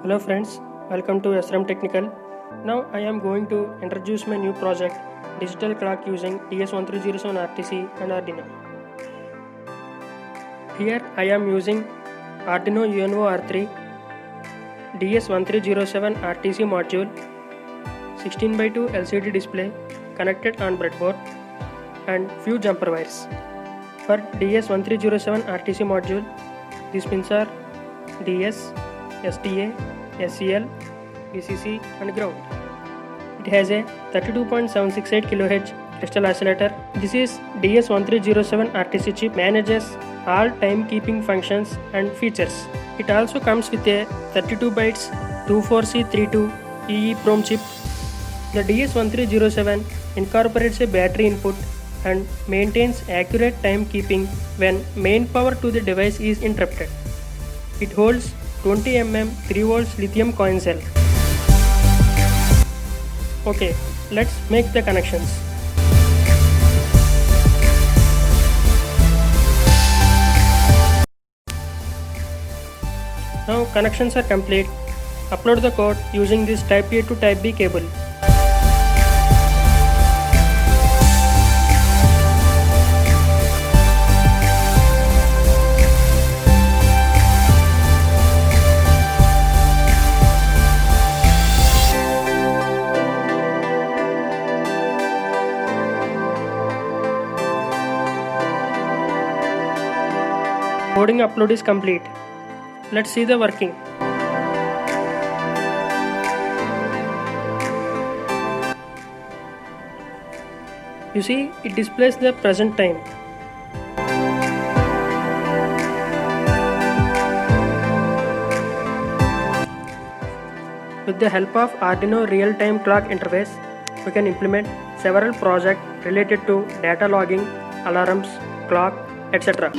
Hello friends, welcome to S.Ram Technical. Now I am going to introduce my new project, digital clock using DS1307 RTC and Arduino. Here I am using Arduino UNO R3, DS1307 RTC Module, 16:2 LCD display connected on breadboard and few jumper wires. For DS1307 RTC module, these pins are DS, SDA, SCL, VCC and ground. It has a 32.768 kHz crystal oscillator. This is DS1307 RTC chip manages all timekeeping functions and features. It also comes with a 32 bytes 24C32 EEPROM chip. The DS1307 incorporates a battery input and maintains accurate timekeeping when main power to the device is interrupted. It holds 20 mm 3V lithium coin cell. Okay, let's make the connections. Now connections are complete. Upload the code using this Type A to Type B cable. Coding upload is complete. Let's see the working. You see, it displays the present time. With the help of Arduino-Real Time Clock interface, we can implement several projects related to data logging, alarms, clock, etc.